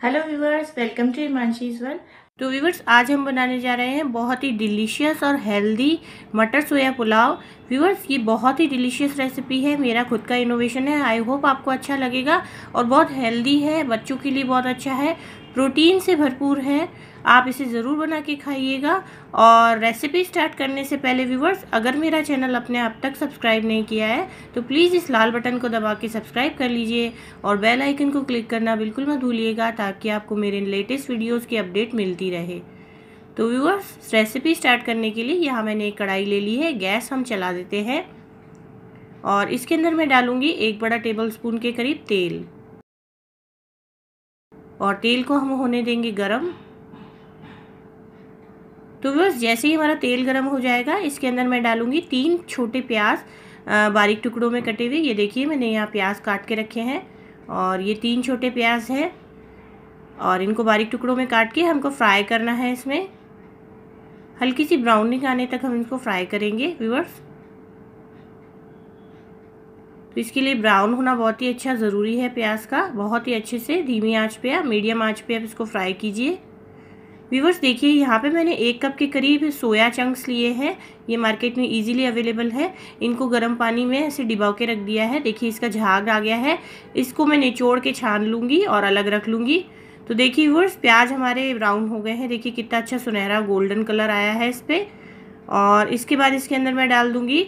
Hello viewers, welcome to Himanshi's world. तो viewers, आज हम बनाने जा रहे हैं बहुत ही डिलीशियस और हेल्दी मटर सोया पुलाव। व्यूवर्स, ये बहुत ही डिलीशियस रेसिपी है, मेरा खुद का इनोवेशन है। आई होप आपको अच्छा लगेगा और बहुत हेल्दी है, बच्चों के लिए बहुत अच्छा है, प्रोटीन से भरपूर है। आप इसे ज़रूर बना के खाइएगा। और रेसिपी स्टार्ट करने से पहले व्यूवर्स, अगर मेरा चैनल आपने अब तक सब्सक्राइब नहीं किया है तो प्लीज़ इस लाल बटन को दबा के सब्सक्राइब कर लीजिए और बेल आइकन को क्लिक करना बिल्कुल मत भूलिएगा, ताकि आपको मेरे लेटेस्ट वीडियोस की अपडेट मिलती रहे। तो व्यूवर्स, रेसिपी स्टार्ट करने के लिए यहाँ मैंने एक कढ़ाई ले ली है। गैस हम चला देते हैं और इसके अंदर मैं डालूंगी 1 बड़ा टेबल स्पून के करीब तेल, और तेल को हम होने देंगे गरम। तो बस जैसे ही हमारा तेल गरम हो जाएगा, इसके अंदर मैं डालूंगी 3 छोटे प्याज बारीक टुकड़ों में कटे हुए। ये देखिए, मैंने यहाँ प्याज काट के रखे हैं और ये 3 छोटे प्याज हैं और इनको बारीक टुकड़ों में काट के हमको फ्राई करना है। इसमें हल्की सी ब्राउनिंग आने तक हम इसको फ्राई करेंगे व्यूअर्स। तो इसके लिए ब्राउन होना बहुत ही अच्छा ज़रूरी है प्याज का। बहुत ही अच्छे से धीमी आंच पे या मीडियम आंच पे आप इसको फ्राई कीजिए। व्यूवर्स, देखिए यहाँ पे मैंने 1 कप के करीब सोया चंक्स लिए हैं। ये मार्केट में इजीली अवेलेबल है। इनको गर्म पानी में ऐसे डिबा के रख दिया है। देखिए, इसका झाग आ गया है। इसको मैं निचोड़ के छान लूँगी और अलग रख लूँगी। तो देखिए व्यूवर्स, प्याज हमारे ब्राउन हो गए हैं। देखिए कितना अच्छा सुनहरा गोल्डन कलर आया है इस पर। और इसके बाद इसके अंदर मैं डाल दूँगी,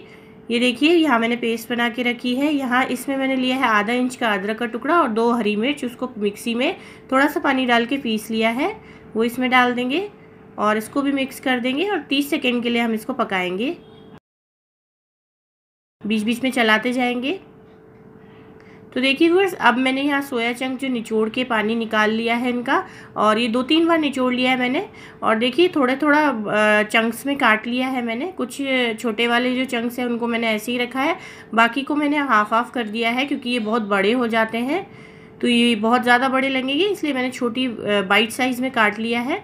ये देखिए यहाँ मैंने पेस्ट बना के रखी है। यहाँ इसमें मैंने लिया है आधा इंच का अदरक का टुकड़ा और 2 हरी मिर्च। उसको मिक्सी में थोड़ा सा पानी डाल के पीस लिया है, वो इसमें डाल देंगे और इसको भी मिक्स कर देंगे और 30 सेकेंड के लिए हम इसको पकाएंगे। बीच बीच में चलाते जाएंगे। तो देखिए व्यूअर्स, अब मैंने यहाँ सोया चंक जो निचोड़ के पानी निकाल लिया है इनका, और ये 2-3 बार निचोड़ लिया है मैंने। और देखिए थोड़ा थोड़ा चंक्स में काट लिया है मैंने। कुछ छोटे वाले जो चंक्स हैं उनको मैंने ऐसे ही रखा है, बाकी को मैंने हाफ हाफ कर दिया है, क्योंकि ये बहुत बड़े हो जाते हैं तो ये बहुत ज़्यादा बड़े लगेंगे, इसलिए मैंने छोटी बाइट साइज़ में काट लिया है।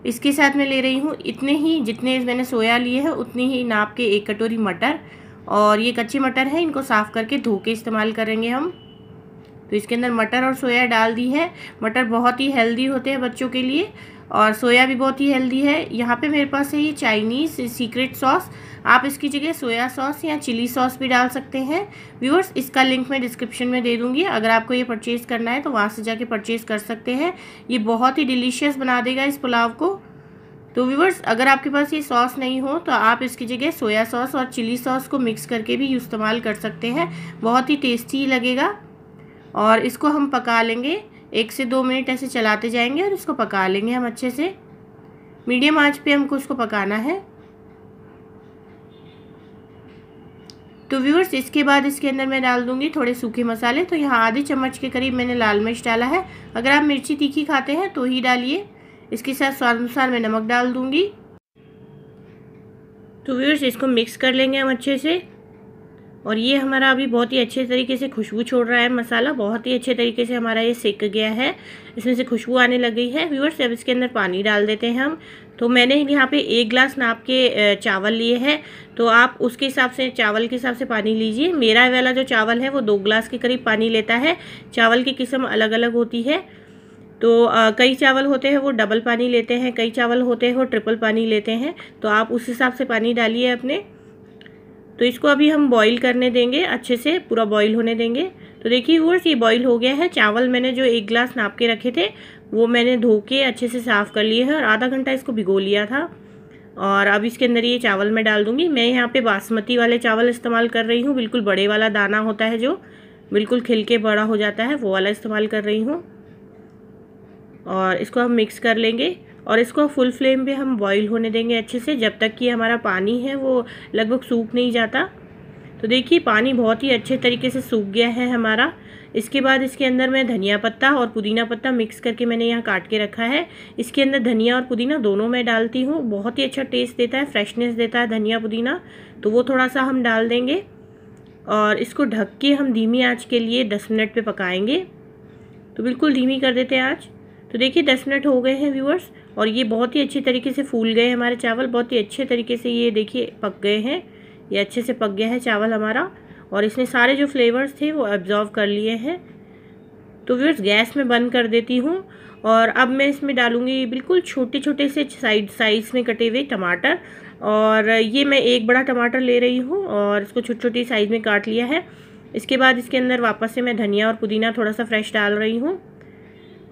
इसके साथ मैं ले रही हूँ इतने ही, जितने मैंने सोया लिए हैं उतनी ही नाप के 1 कटोरी मटर। और ये कच्चे मटर हैं, इनको साफ़ करके धो के इस्तेमाल करेंगे हम। तो इसके अंदर मटर और सोया डाल दी है। मटर बहुत ही हेल्दी होते हैं बच्चों के लिए, और सोया भी बहुत ही हेल्दी है। यहाँ पे मेरे पास है ये चाइनीज़ सीक्रेट सॉस। आप इसकी जगह सोया सॉस या चिली सॉस भी डाल सकते हैं। व्यूअर्स, इसका लिंक मैं डिस्क्रिप्शन में दे दूँगी। अगर आपको ये परचेज़ करना है तो वहाँ से जाके परचेज़ कर सकते हैं। ये बहुत ही डिलीशियस बना देगा इस पुलाव को। तो व्यूअर्स, अगर आपके पास ये सॉस नहीं हो तो आप इसकी जगह सोया सॉस और चिली सॉस को मिक्स करके भी इस्तेमाल कर सकते हैं। बहुत ही टेस्टी लगेगा। और इसको हम पका लेंगे 1 से 2 मिनट, ऐसे चलाते जाएंगे और इसको पका लेंगे हम अच्छे से। मीडियम आंच पे हमको इसको पकाना है। तो व्यूअर्स, इसके बाद इसके अंदर मैं डाल दूंगी थोड़े सूखे मसाले। तो यहाँ आधी चम्मच के करीब मैंने लाल मिर्च डाला है। अगर आप मिर्ची तीखी खाते हैं तो ही डालिए। इसके साथ स्वाद अनुसार मैं नमक डाल दूंगी। तो व्यूअर्स, इसको मिक्स कर लेंगे हम अच्छे से। और ये हमारा अभी बहुत ही अच्छे तरीके से खुशबू छोड़ रहा है मसाला। बहुत ही अच्छे तरीके से हमारा ये सेक गया है, इसमें से खुशबू आने लग गई है। व्यूअर्स, अब इसके अंदर पानी डाल देते हैं हम। तो मैंने यहाँ पे 1 गिलास नाप के चावल लिए हैं, तो आप उसके हिसाब से, चावल के हिसाब से पानी लीजिए। मेरा वाला जो चावल है वो 2 गिलास के करीब पानी लेता है। चावल की किस्म अलग अलग होती है। तो कई चावल होते हैं वो डबल पानी लेते हैं, कई चावल होते हैं वो ट्रिपल पानी लेते हैं। तो आप उस हिसाब से पानी डालिए अपने। तो इसको अभी हम बॉईल करने देंगे, अच्छे से पूरा बॉईल होने देंगे। तो देखिए व्यूअर्स, ये बॉईल हो गया है। चावल मैंने जो 1 गिलास नाप के रखे थे वो मैंने धो के अच्छे से साफ़ कर लिए हैं और आधा घंटा इसको भिगो लिया था। और अब इसके अंदर ये चावल मैं डाल दूँगी। मैं यहाँ पे बासमती वाले चावल इस्तेमाल कर रही हूँ। बिल्कुल बड़े वाला दाना होता है जो बिल्कुल खिल के बड़ा हो जाता है, वो वाला इस्तेमाल कर रही हूँ। और इसको हम मिक्स कर लेंगे और इसको फुल फ्लेम पे हम बॉईल होने देंगे अच्छे से, जब तक कि हमारा पानी है वो लगभग सूख नहीं जाता। तो देखिए, पानी बहुत ही अच्छे तरीके से सूख गया है हमारा। इसके बाद इसके अंदर मैं धनिया पत्ता और पुदीना पत्ता मिक्स करके मैंने यहाँ काट के रखा है। इसके अंदर धनिया और पुदीना दोनों मैं डालती हूँ। बहुत ही अच्छा टेस्ट देता है, फ्रेशनेस देता है धनिया पुदीना, तो वो थोड़ा सा हम डाल देंगे। और इसको ढक के हम धीमी आँच के लिए 10 मिनट पर पकाएँगे। तो बिल्कुल धीमी कर देते हैं आँच। तो देखिए 10 मिनट हो गए हैं व्यूअर्स, और ये बहुत ही अच्छी तरीके से फूल गए हमारे चावल। बहुत ही अच्छे तरीके से ये देखिए पक गए हैं। ये अच्छे से पक गया है चावल हमारा, और इसने सारे जो फ्लेवर्स थे वो एब्जॉर्व कर लिए हैं। तो व्यूअर्स गैस में बंद कर देती हूँ और अब मैं इसमें डालूँगी बिल्कुल छोटे छोटे से साइज़ में कटे हुए टमाटर। और ये मैं एक बड़ा टमाटर ले रही हूँ और इसको छोटी छोटी साइज़ में काट लिया है। इसके बाद इसके अंदर वापस से मैं धनिया और पुदीना थोड़ा सा फ्रेश डाल रही हूँ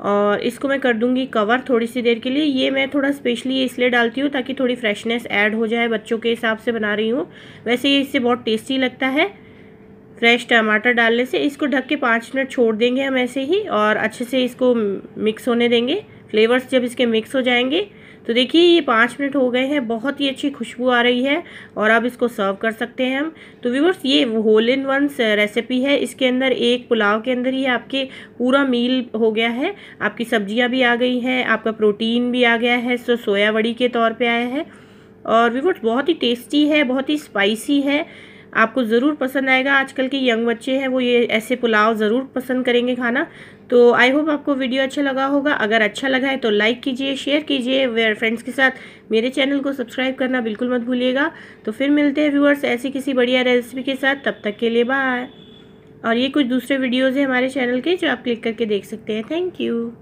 और इसको मैं कर दूँगी कवर थोड़ी सी देर के लिए। ये मैं थोड़ा स्पेशली इसलिए डालती हूँ ताकि थोड़ी फ्रेशनेस ऐड हो जाए, बच्चों के हिसाब से बना रही हूँ। वैसे ये इससे बहुत टेस्टी लगता है फ्रेश टमाटर डालने से। इसको ढक के 5 मिनट छोड़ देंगे हम ऐसे ही और अच्छे से इसको मिक्स होने देंगे। फ्लेवर्स जब इसके मिक्स हो जाएंगे तो देखिए ये 5 मिनट हो गए हैं, बहुत ही अच्छी खुशबू आ रही है और अब इसको सर्व कर सकते हैं हम। तो व्यूअर्स ये होल इन वन रेसिपी है, इसके अंदर एक पुलाव के अंदर ही आपके पूरा मील हो गया है। आपकी सब्जियां भी आ गई हैं, आपका प्रोटीन भी आ गया है, सो सोया वड़ी के तौर पे आया है। और व्यूअर्स बहुत ही टेस्टी है, बहुत ही स्पाइसी है, आपको ज़रूर पसंद आएगा। आजकल के यंग बच्चे हैं वो ये ऐसे पुलाव ज़रूर पसंद करेंगे खाना। तो आई होप आपको वीडियो अच्छा लगा होगा। अगर अच्छा लगा है तो लाइक कीजिए, शेयर कीजिए फ्रेंड्स के साथ। मेरे चैनल को सब्सक्राइब करना बिल्कुल मत भूलिएगा। तो फिर मिलते हैं व्यूअर्स ऐसी किसी बढ़िया रेसिपी के साथ, तब तक के लिए बाय। और ये कुछ दूसरे वीडियोज़ हैं हमारे चैनल के जो आप क्लिक करके देख सकते हैं। Thank you.